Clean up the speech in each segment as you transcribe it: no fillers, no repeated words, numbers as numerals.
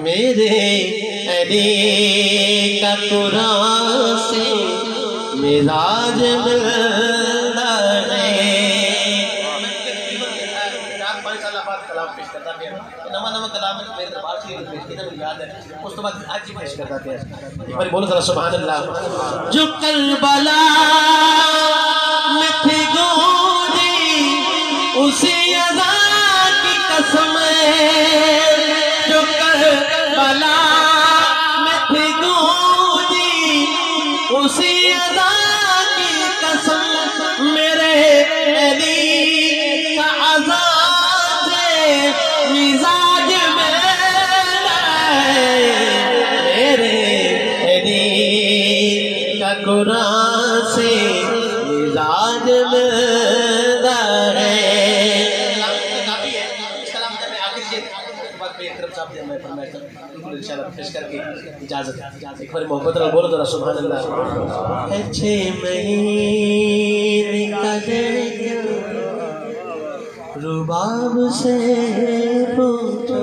मेरे अली का कुरान से मिजाज मिलता है। 4-5 साल बाद कलाम पेश करता है, नवा कलाम मेरे दरबार से पेश किया मुझे याद है। उस तो बाद आज ही पेश करता है। एक बार बोलो जरा सुभान अल्लाह। जो करबला में थी गूंजी उसी अज़ा की कसम, जो करबला में थी गूंजी उसी अज़ा की कसम, मेरे अली का अज़ा से मिजाज में मेरे अली का कुरान से मिजाज में इजाजत एक बार मोहब्बत बोलो जरा सुभान अल्लाह। 6 महीने का रुबाब से पूछो,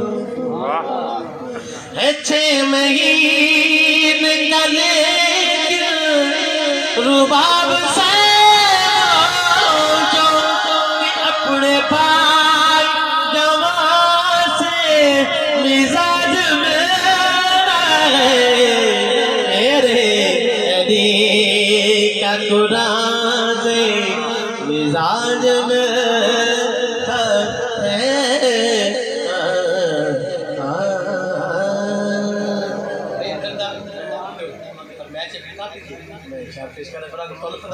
6 महीने का रुबाब से पूछो कि अपने भाई जवान से मिजाज में मेरे अली का कुरान से मिजाज में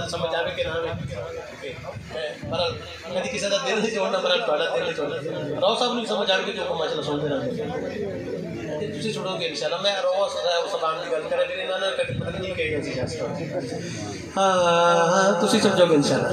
समझ आवे के नाम मरल कदी किसी का दिल नहीं छोड़ना, मरल थोड़ा दिल नहीं छोड़ना। राव साहब ने समझ आवे के जो माशाल्लाह सुन देना तुसी छोड़ोगे इंशाल्लाह। मैं रोज सलाम की गल करे मेरे नाना कदी पता नहीं कहेगा जी जास्त। हां तुसी समझोगे इंशाल्लाह।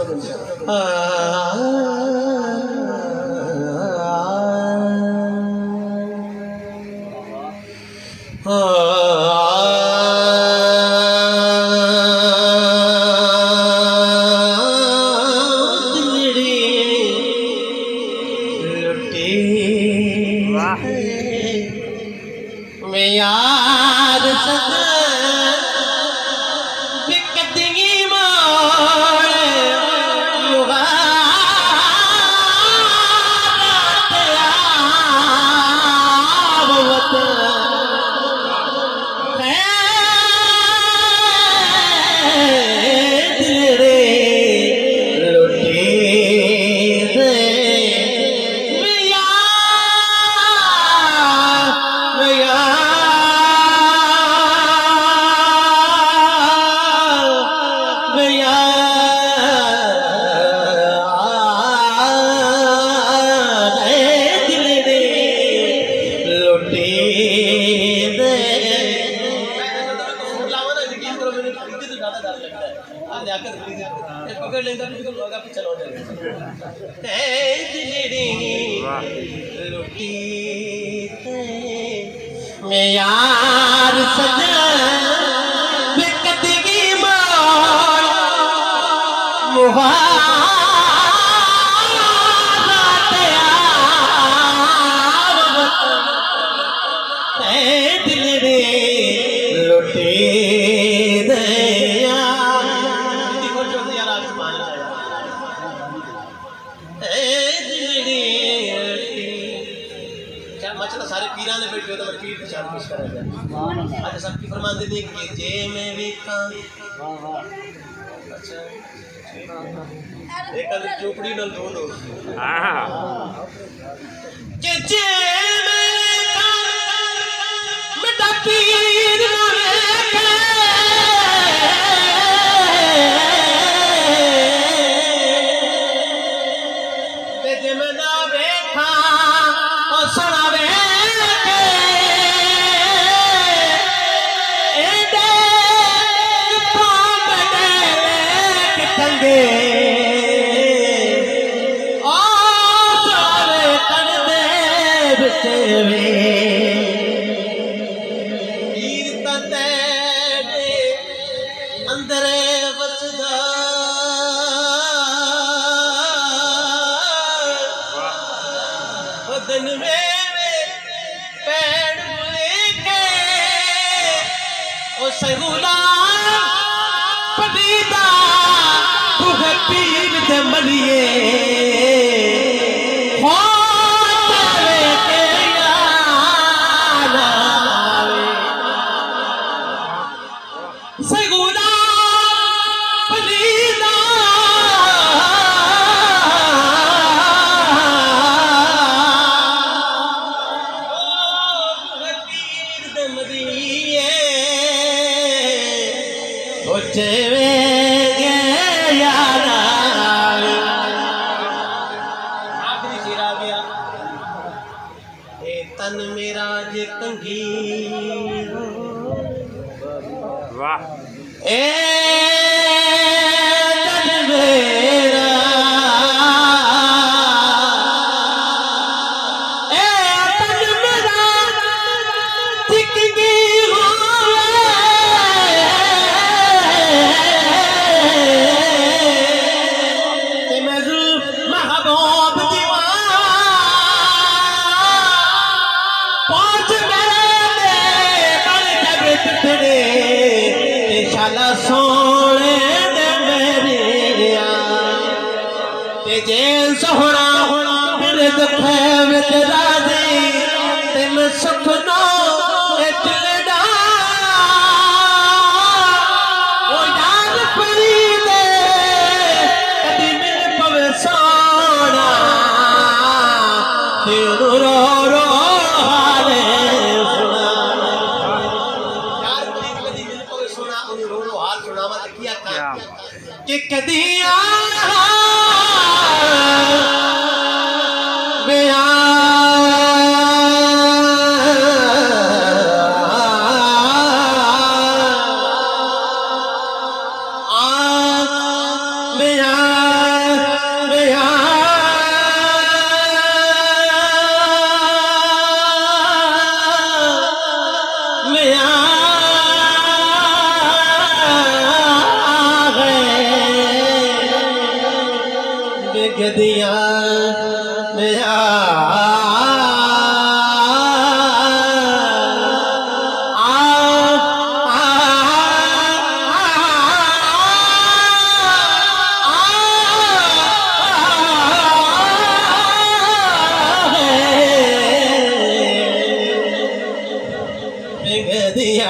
सारे पीरा ने बैठे हो तो मैं पीर की शान पेश करा जाए। अच्छा सबकी फरमान दे दी कि जे मैं वेखा अच्छा एक अदर चोपड़ी न लो लो हां जे जे मैं वेखा बेटा पीर न वेखे ते जे मैं ना वेखा और सुनावे बदन में पैड़ बुले बलिए सगुना बलीदा मदीए सोचे वे यारा आखिरी शेर आ गया ए तन मेरा जे कंगी वाह ए तन मेरा ए तन मेरा चिकगी ते मजू महबूब दीवान पहुंच गए पर जगत तेरे शाला सोने दे मेरिया ते जे सोहना मेरे दुखे विच राजी ते मैं सुखनो इतलेडा ओ यार परी दे कदी मेरे पवे सोना ते रो रो हाले सुना यार परी कदी मेरे पवे सोना उन रो रो हाल सुनावा ते किया था कि कदी गदिया गदिया गदिया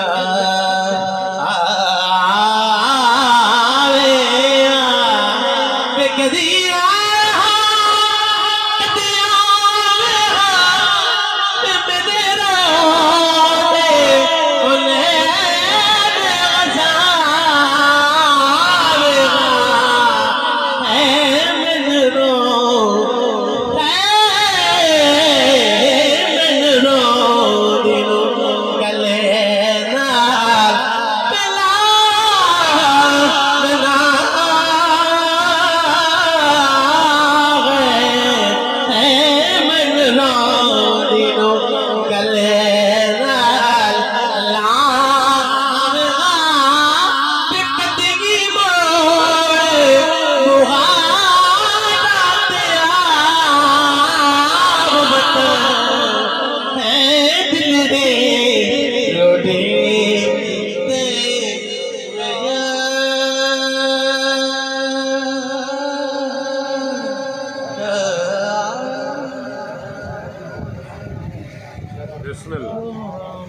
बिस्मिल्लाह।